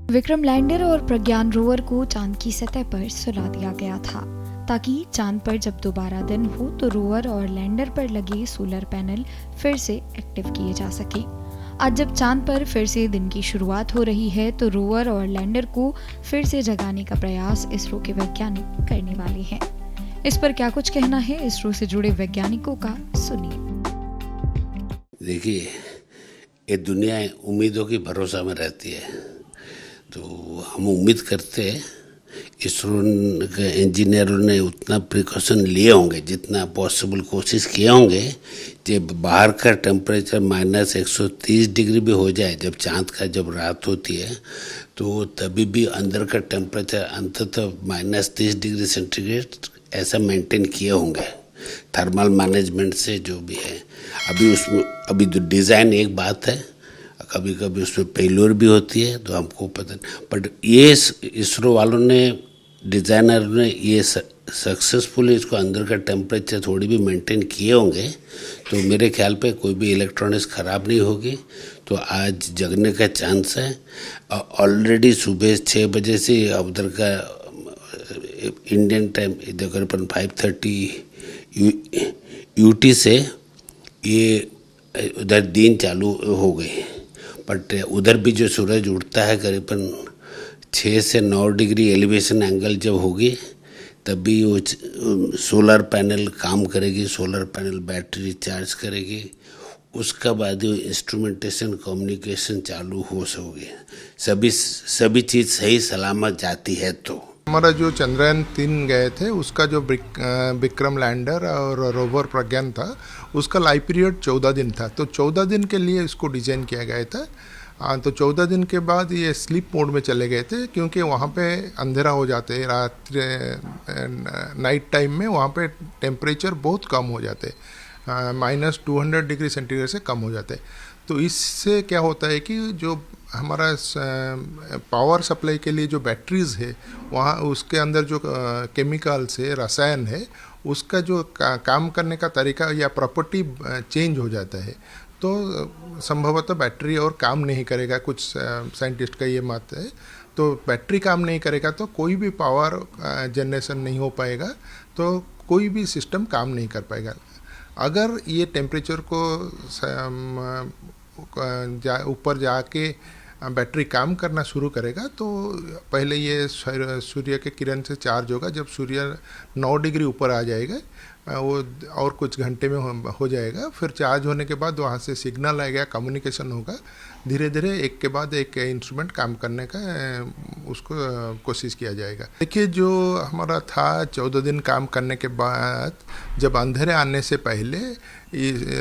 Vikram lander और प्रज्ञान rover को चांद की सतह पर सुला दिया गया था ताकि चांद पर जब दोबारा दिन हो तो रोवर और लैंडर पर लगे सोलर पैनल फिर से एक्टिव किए जा सके। आज जब चांद पर फिर से दिन की शुरुआत हो रही है तो रोवर और लैंडर को फिर से जगाने का प्रयास इसरो के वैज्ञानिक करने वाले हैं। इस पर क्या कुछ कहना है इसरो से जुड़े वैज्ञानिकों का, सुनिए। देखिए, ये दुनिया उम्मीदों की भरोसा में रहती है, तो हम उम्मीद करते हैं इसरो के इंजीनियरों ने उतना प्रिकॉशन लिए होंगे, जितना पॉसिबल कोशिश किए होंगे कि बाहर का टेम्परेचर -130 डिग्री भी हो जाए, जब चांद का जब रात होती है तो तभी भी अंदर का टेम्परेचर अंततः -30 डिग्री सेंटीग्रेड ऐसा मेंटेन किए होंगे थर्मल मैनेजमेंट से, जो भी है। अभी तो डिज़ाइन एक बात है, कभी कभी उसमें फेल्योर भी होती है, तो हमको पता नहीं, बट ये इसरो वालों ने, डिज़ाइनर ने ये सक्सेसफुली इसको अंदर का टेम्परेचर थोड़ी भी मेंटेन किए होंगे, तो मेरे ख्याल पे कोई भी इलेक्ट्रॉनिक्स ख़राब नहीं होगी। तो आज जगने का चांस है। ऑलरेडी सुबह 6 बजे से उधर का इंडियन टाइम तकरीबन 5:30 यूटी से ये उधर दिन चालू हो गई, बट उधर भी जो सूरज उठता है करीबन 6 से 9 डिग्री एलिवेशन एंगल जब होगी तभी वो सोलर पैनल काम करेगी, सोलर पैनल बैटरी चार्ज करेगी, उसका बाद वो इंस्ट्रूमेंटेशन कम्युनिकेशन चालू हो सकेगी, सभी चीज़ सही सलामत जाती है। तो हमारा जो चंद्रयान 3 गए थे उसका जो विक्रम लैंडर और रोवर प्रज्ञान था, उसका लाइफ पीरियड 14 दिन था। तो 14 दिन के लिए इसको डिज़ाइन किया गया था। तो 14 दिन के बाद ये स्लीप मोड में चले गए थे, क्योंकि वहाँ पे अंधेरा हो जाते, रात्रि नाइट टाइम में वहाँ पे टेम्परेचर बहुत कम हो जाते, -200 डिग्री सेंटीग्रेड से कम हो जाते। तो इससे क्या होता है कि जो हमारा पावर सप्लाई के लिए जो बैटरीज़ है, वहाँ उसके अंदर जो केमिकल्स है, रसायन है, उसका जो काम करने का तरीका या प्रॉपर्टी चेंज हो जाता है। तो संभवतः बैटरी और काम नहीं करेगा, कुछ साइंटिस्ट का ये मत है। तो बैटरी काम नहीं करेगा तो कोई भी पावर जनरेशन नहीं हो पाएगा, तो कोई भी सिस्टम काम नहीं कर पाएगा। अगर ये टेम्परेचर को ऊपर जाके बैटरी काम करना शुरू करेगा तो पहले ये सूर्य के किरण से चार्ज होगा। जब सूर्य 9 डिग्री ऊपर आ जाएगा, वो और कुछ घंटे में हो जाएगा। फिर चार्ज होने के बाद वहाँ से सिग्नल आएगा, कम्युनिकेशन होगा, धीरे धीरे एक के बाद एक इंस्ट्रूमेंट काम करने का उसको कोशिश किया जाएगा। देखिए, जो हमारा था 14 दिन काम करने के बाद, जब अंधेरे आने से पहले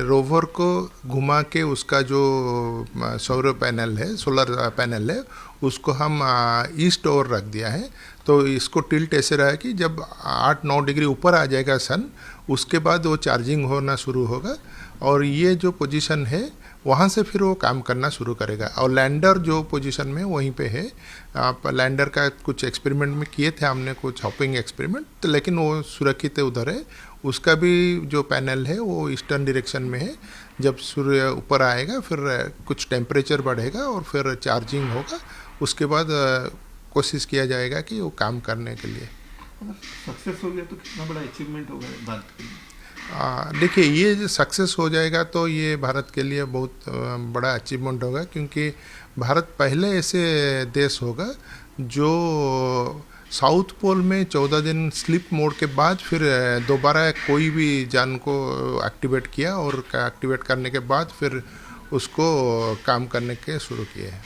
रोवर को घुमा के उसका जो सौर पैनल है, सोलर पैनल है, उसको हम ईस्ट ओर रख दिया है। तो इसको टिल्ट ऐसे रहा है कि जब 8-9 डिग्री ऊपर आ जाएगा सन, उसके बाद वो चार्जिंग होना शुरू होगा और ये जो पोजीशन है वहाँ से फिर वो काम करना शुरू करेगा। और लैंडर जो पोजीशन में वहीं पे है। आप लैंडर का कुछ एक्सपेरिमेंट में किए थे हमने, कुछ हॉपिंग एक्सपेरिमेंट, तो लेकिन वो सुरक्षित उधर है। उसका भी जो पैनल है वो ईस्टर्न डायरेक्शन में है। जब सूर्य ऊपर आएगा फिर कुछ टेम्परेचर बढ़ेगा और फिर चार्जिंग होगा। उसके बाद कोशिश किया जाएगा कि वो काम करने के लिए। सक्सेस हो गया तो कितना बड़ा अचीवमेंट होगा भारत के लिए? देखिए, ये जो सक्सेस हो जाएगा तो ये भारत के लिए बहुत बड़ा अचीवमेंट होगा, क्योंकि भारत पहले ऐसे देश होगा जो साउथ पोल में 14 दिन स्लीप मोड के बाद फिर दोबारा कोई भी जान को एक्टिवेट किया और एक्टिवेट करने के बाद फिर उसको काम करने के शुरू किए हैं।